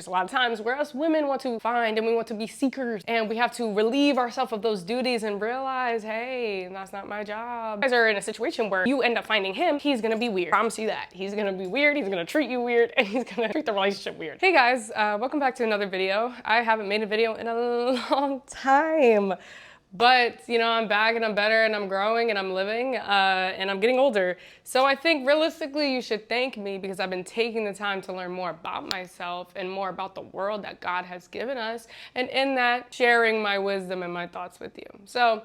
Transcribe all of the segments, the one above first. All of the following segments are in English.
There's a lot of times where us women want to find and we want to be seekers and we have to relieve ourselves of those duties and realize, hey, that's not my job. You guys are in a situation where you end up finding him, he's gonna be weird. I promise you that. He's gonna be weird, he's gonna treat you weird, and he's gonna treat the relationship weird. Hey guys, welcome back to another video. I haven't made a video in a long time. But, you know, I'm back and I'm better and I'm growing and I'm living and I'm getting older. So I think realistically you should thank me because I've been taking the time to learn more about myself and more about the world that God has given us. And in that, sharing my wisdom and my thoughts with you. So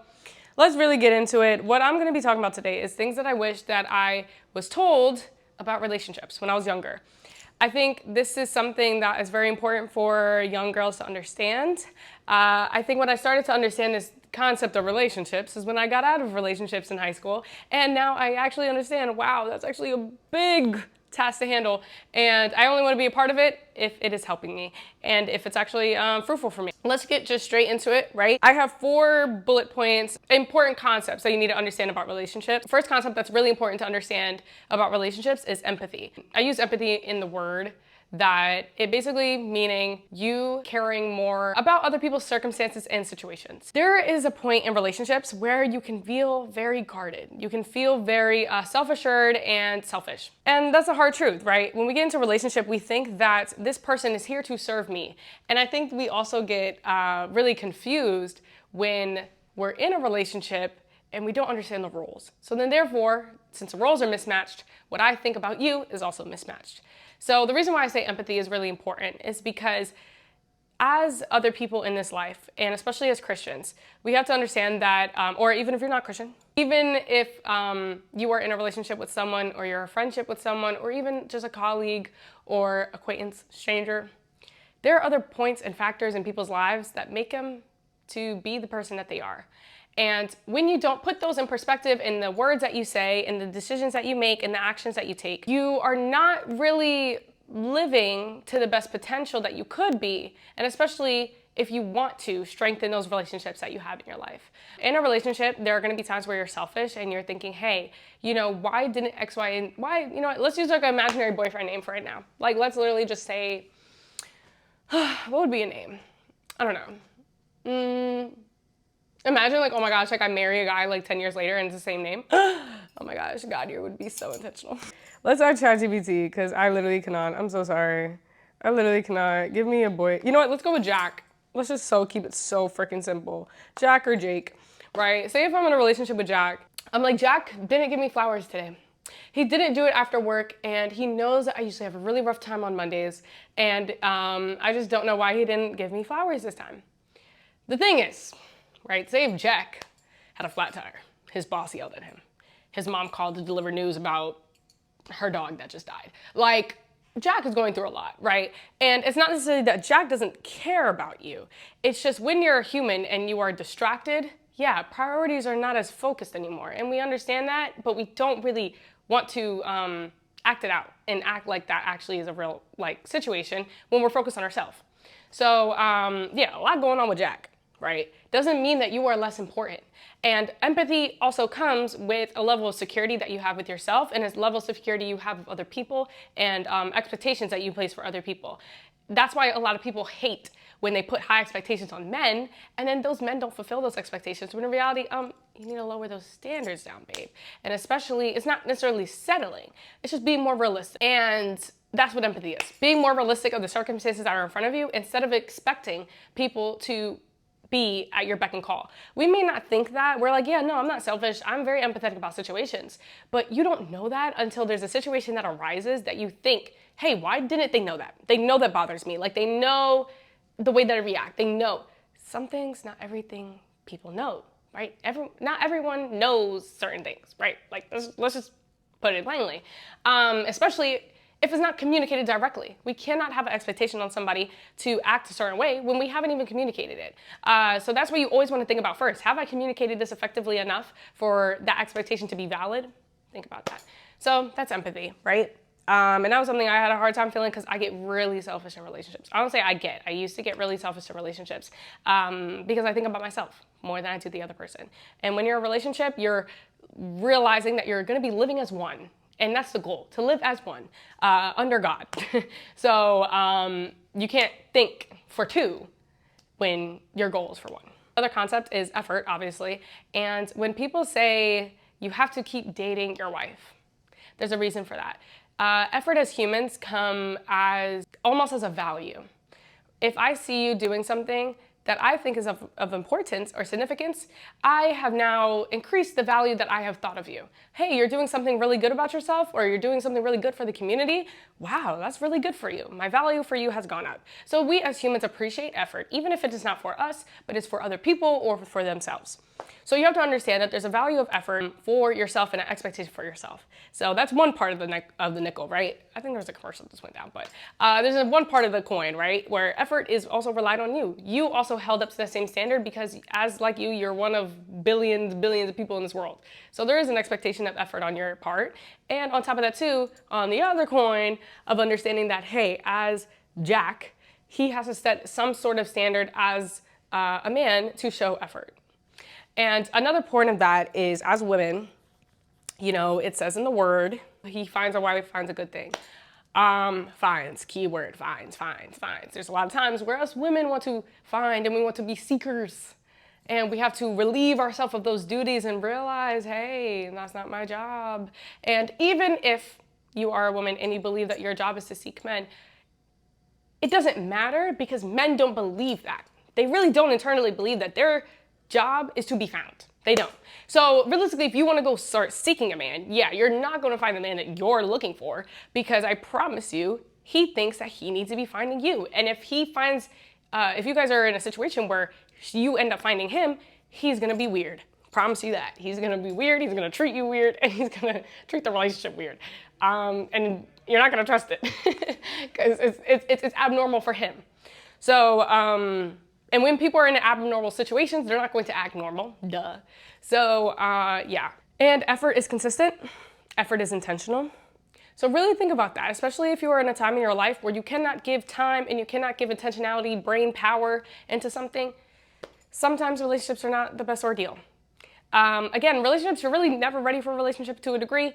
let's really get into it. What I'm going to be talking about today is things that I wish that I was told about relationships when I was younger. I think this is something that is very important for young girls to understand. I think when I started to understand this concept of relationships is when I got out of relationships in high school. And now I actually understand, wow, that's actually a big task to handle. And I only want to be a part of it if it is helping me and if it's actually fruitful for me. Let's get just straight into it, right? I have 4 bullet points, important concepts that you need to understand about relationships. First concept that's really important to understand about relationships is empathy. I use empathy in the word that it basically meaning you caring more about other people's circumstances and situations. There is a point in relationships where you can feel very guarded. You can feel very self-assured and selfish. And that's a hard truth, right? When we get into a relationship, we think that this person is here to serve me. And I think we also get really confused when we're in a relationship and we don't understand the roles. So then therefore, since the roles are mismatched, what I think about you is also mismatched. So the reason why I say empathy is really important is because as other people in this life, and especially as Christians, we have to understand that, or even if you're not Christian, even if you are in a relationship with someone or you're a friendship with someone or even just a colleague or acquaintance, stranger, there are other points and factors in people's lives that make them to be the person that they are. And when you don't put those in perspective in the words that you say, in the decisions that you make, and the actions that you take, you are not really living to the best potential that you could be, and especially if you want to strengthen those relationships that you have in your life. In a relationship, there are going to be times where you're selfish and you're thinking, hey, you know, why didn't X, Y, and why, you know what, let's use like an imaginary boyfriend name for right now. Like, let's literally just say, what would be a name? I don't know. Imagine like, oh my gosh, like I marry a guy like 10 years later and it's the same name. Oh my gosh, God, you would be so intentional. Let's ask ChatGPT because I literally cannot. I'm so sorry. I literally cannot. Give me a boy. You know what? Let's go with Jack. Let's just keep it so freaking simple. Jack or Jake, right? Say if I'm in a relationship with Jack, I'm like, Jack didn't give me flowers today. He didn't do it after work and he knows that I usually have a really rough time on Mondays and I just don't know why he didn't give me flowers this time. The thing is, right, say if Jack had a flat tire, his boss yelled at him. His mom called to deliver news about her dog that just died. Like, Jack is going through a lot, right? And it's not necessarily that Jack doesn't care about you. It's just when you're a human and you are distracted, yeah, priorities are not as focused anymore. And we understand that, but we don't really want to act it out and act like that actually is a real like situation when we're focused on ourselves. So yeah, a lot going on with Jack. Right? Doesn't mean that you are less important. And empathy also comes with a level of security that you have with yourself and a level of security you have with other people and expectations that you place for other people. That's why a lot of people hate when they put high expectations on men and then those men don't fulfill those expectations when in reality, you need to lower those standards down, babe. And especially, it's not necessarily settling. It's just being more realistic. And that's what empathy is. Being more realistic of the circumstances that are in front of you instead of expecting people to be at your beck and call. We may not think that. We're like, yeah, no, I'm not selfish. I'm very empathetic about situations. But you don't know that until there's a situation that arises that you think, hey, why didn't they know that? They know that bothers me. Like they know the way that I react. They know some things, not everything people know, right? Not everyone knows certain things, right? Like let's just put it plainly. Especially if it's not communicated directly. We cannot have an expectation on somebody to act a certain way when we haven't even communicated it. So that's what you always want to think about first. Have I communicated this effectively enough for that expectation to be valid? Think about that. So that's empathy, right? And that was something I had a hard time feeling because I get really selfish in relationships. I don't say I used to get really selfish in relationships because I think about myself more than I do the other person. And when you're in a relationship, you're realizing that you're going to be living as one. And that's the goal, to live as one under God. So You can't think for two when your goal is for one. Another concept is effort, obviously. And when people say you have to keep dating your wife, there's a reason for that. Effort as humans come as almost as a value. If I see you doing something that I think is of importance or significance, I have now increased the value that I have thought of you. Hey, you're doing something really good about yourself, or you're doing something really good for the community. Wow, that's really good for you. My value for you has gone up. So we as humans appreciate effort, even if it is not for us, but it's for other people or for themselves. So you have to understand that there's a value of effort for yourself and an expectation for yourself. So that's one part of the nickel, right? I think there was a commercial that just went down, but there's one part of the coin, right? Where effort is also relied on you. You also held up to the same standard because as like you're one of billions of people in this world. So there is an expectation of effort on your part. And on top of that too, on the other coin of understanding that, hey, as Jack, he has to set some sort of standard as a man to show effort. And another point of that is, as women, you know, it says in the word, he finds a wife, finds a good thing. Finds, keyword, finds. There's a lot of times where us women want to find and we want to be seekers. And we have to relieve ourselves of those duties and realize, hey, that's not my job. And even if you are a woman and you believe that your job is to seek men, it doesn't matter because men don't believe that. They really don't internally believe that their job is to be found. They don't. So realistically, if you want to go start seeking a man, yeah, you're not going to find the man that you're looking for because I promise you, he thinks that he needs to be finding you. And if he finds, if you guys are in a situation where you end up finding him, he's going to be weird. Promise you that. He's going to be weird. He's going to treat you weird and he's going to treat the relationship weird. And you're not going to trust it because it's abnormal for him. So, and when people are in abnormal situations, they're not going to act normal, duh. So yeah, and effort is consistent, effort is intentional. So really think about that, especially if you are in a time in your life where you cannot give time and you cannot give intentionality, brain power into something. Sometimes relationships are not the best ordeal. Again, relationships, you're really never ready for a relationship to a degree.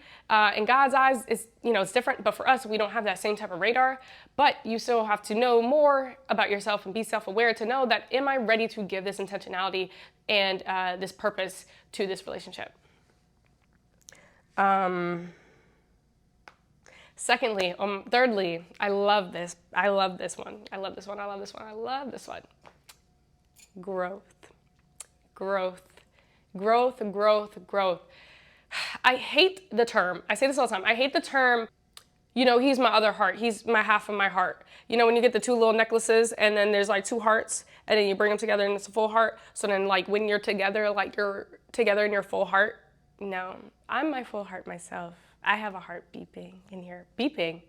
In God's eyes, it's different, but for us, we don't have that same type of radar. But you still have to know more about yourself and be self-aware to know that, am I ready to give this intentionality and this purpose to this relationship? Thirdly, I love this one. Growth. I hate the term. I say this all the time. I hate the term, he's my other heart. He's my half of my heart. When you get the two little necklaces and then there's like two hearts and then you bring them together and it's a full heart. So then like when you're together, like you're together in your full heart. No, I'm my full heart myself. I have a heart beeping in here. Beeping.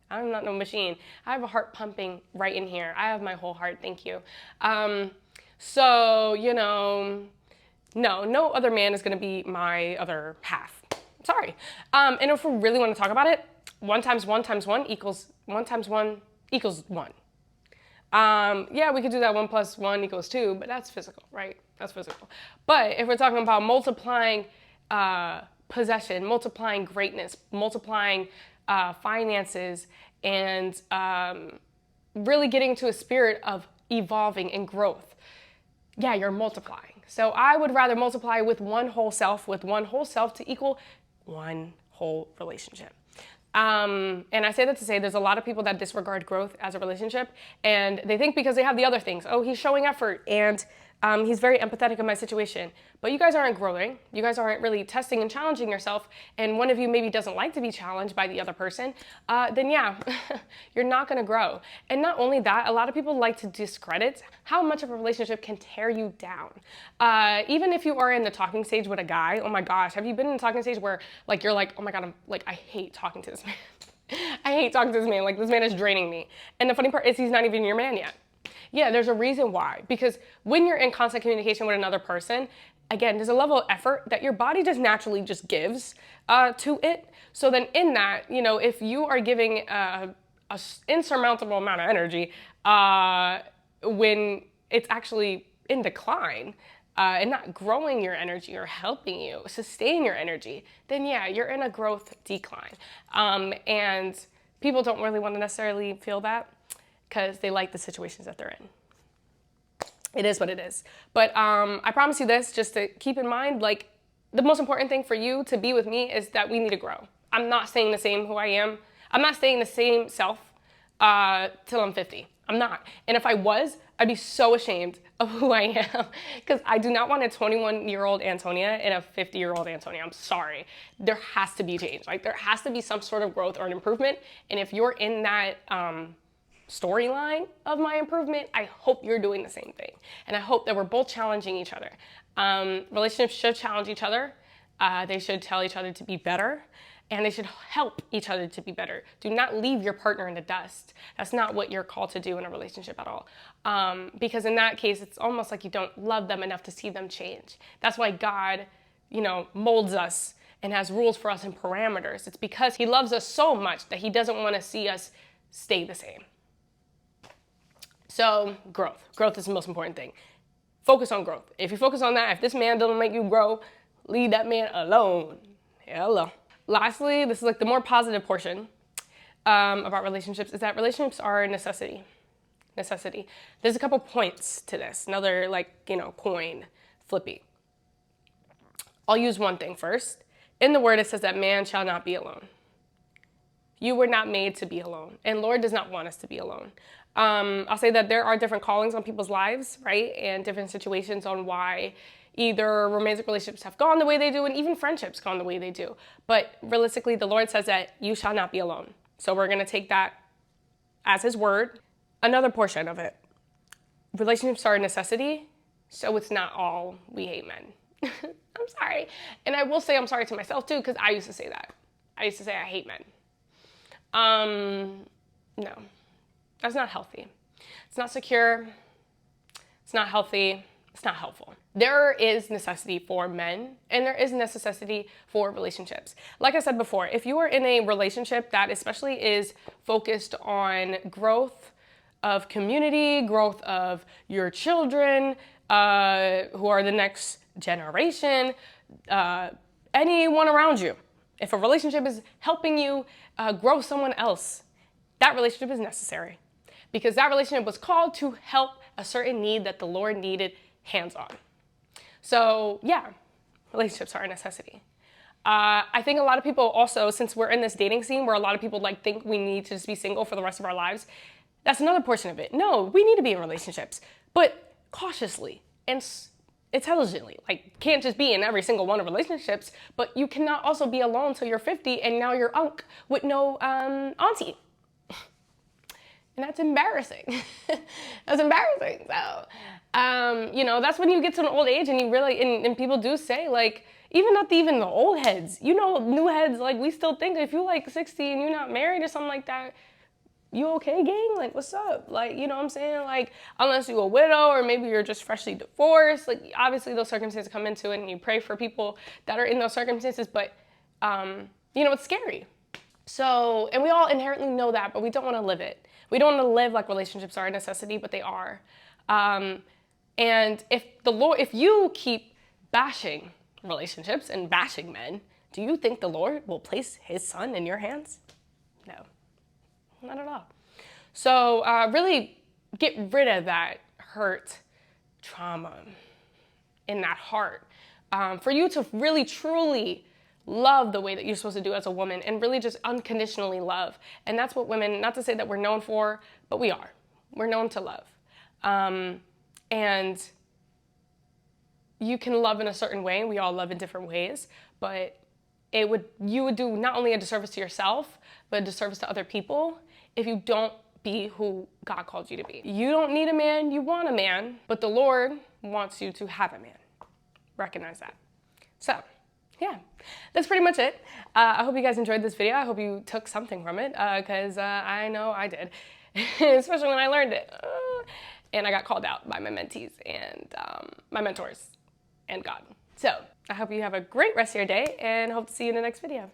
I'm not no machine. I have a heart pumping right in here. I have my whole heart. Thank you. No other man is going to be my other half. Sorry. And if we really want to talk about it, 1 times 1 times 1 equals 1 times 1 equals 1. Yeah, we could do that 1 plus 1 equals 2, but that's physical, right? That's physical. But if we're talking about multiplying possession, multiplying greatness, multiplying finances, and really getting to a spirit of evolving and growth, yeah, you're multiplying. So I would rather multiply with one whole self to equal one whole relationship. And I say that to say there's a lot of people that disregard growth as a relationship, and they think because they have the other things, oh, he's showing effort and he's very empathetic in my situation. But you guys aren't growing. You guys aren't really testing and challenging yourself. And one of you maybe doesn't like to be challenged by the other person. Then yeah, you're not going to grow. And not only that, a lot of people like to discredit how much of a relationship can tear you down. Even if you are in the talking stage with a guy, oh my gosh, have you been in the talking stage where like you're like, oh my God, I hate talking to this man. I hate talking to this man. Like this man is draining me. And the funny part is he's not even your man yet. Yeah, there's a reason why. Because when you're in constant communication with another person, again, there's a level of effort that your body just naturally just gives to it. So then in that, if you are giving an insurmountable amount of energy when it's actually in decline and not growing your energy or helping you sustain your energy, then yeah, you're in a growth decline. And people don't really want to necessarily feel that. because they like the situations that they're in. It is what it is. But I promise you this, just to keep in mind, like, the most important thing for you to be with me is that we need to grow. I'm not staying the same who I am. I'm not staying the same self till I'm 50. I'm not. And if I was, I'd be so ashamed of who I am, because I do not want a 21-year-old Antonia and a 50-year-old Antonia. I'm sorry. There has to be change. Like, there has to be some sort of growth or an improvement. And if you're in that storyline of my improvement, I hope you're doing the same thing. And I hope that we're both challenging each other. Relationships should challenge each other. They should tell each other to be better. And they should help each other to be better. Do not leave your partner in the dust. That's not what you're called to do in a relationship at all. Because in that case, it's almost like you don't love them enough to see them change. That's why God, molds us and has rules for us and parameters. It's because he loves us so much that he doesn't want to see us stay the same. So growth. Growth is the most important thing. Focus on growth. If you focus on that, if this man doesn't make you grow, leave that man alone. Hello. Lastly, this is like the more positive portion about relationships, is that relationships are a necessity. Necessity. There's a couple points to this. Another coin flippy. I'll use one thing first. In the word, it says that man shall not be alone. You were not made to be alone. And Lord does not want us to be alone. I'll say that there are different callings on people's lives, right? And different situations on why either romantic relationships have gone the way they do, and even friendships gone the way they do. But realistically, the Lord says that you shall not be alone. So we're going to take that as his word. Another portion of it. Relationships are a necessity, so it's not all we hate men. I'm sorry. And I will say I'm sorry to myself too, because I used to say that. I used to say I hate men. No, that's not healthy. It's not secure. It's not healthy. It's not helpful. There is necessity for men, and there is necessity for relationships. Like I said before, if you are in a relationship that especially is focused on growth of community, growth of your children, who are the next generation, anyone around you, if a relationship is helping you grow someone else, that relationship is necessary, because that relationship was called to help a certain need that the Lord needed hands-on. So yeah, relationships are a necessity. I think a lot of people also, since we're in this dating scene where a lot of people think we need to just be single for the rest of our lives, that's another portion of it. No, we need to be in relationships, but cautiously and intelligently. Can't just be in every single one of relationships, but you cannot also be alone till you're 50 and now you're unk with no auntie. And that's embarrassing. That's embarrassing. So, that's when you get to an old age and you really, and people do say, even not even the old heads, new heads, we still think if you're 60 and you're not married or something like that, you okay, gang? What's up? You know what I'm saying? Unless you're a widow or maybe you're just freshly divorced, obviously those circumstances come into it and you pray for people that are in those circumstances, but, it's scary. So, and we all inherently know that, but we don't want to live it. We don't want to live like relationships are a necessity, but they are. And if you keep bashing relationships and bashing men, do you think the Lord will place his son in your hands? No, not at all. So really get rid of that hurt, trauma in that heart. For you to really, truly love the way that you're supposed to do as a woman, and really just unconditionally love. And that's what women, not to say that we're known for, but we are. We're known to love. And you can love in a certain way. We all love in different ways, but you would do not only a disservice to yourself, but a disservice to other people if you don't be who God called you to be. You don't need a man, you want a man, but the Lord wants you to have a man. Recognize that. So, yeah, that's pretty much it. I hope you guys enjoyed this video. I hope you took something from it, because I know I did, especially when I learned it. And I got called out by my mentees and my mentors and God. So I hope you have a great rest of your day and hope to see you in the next video.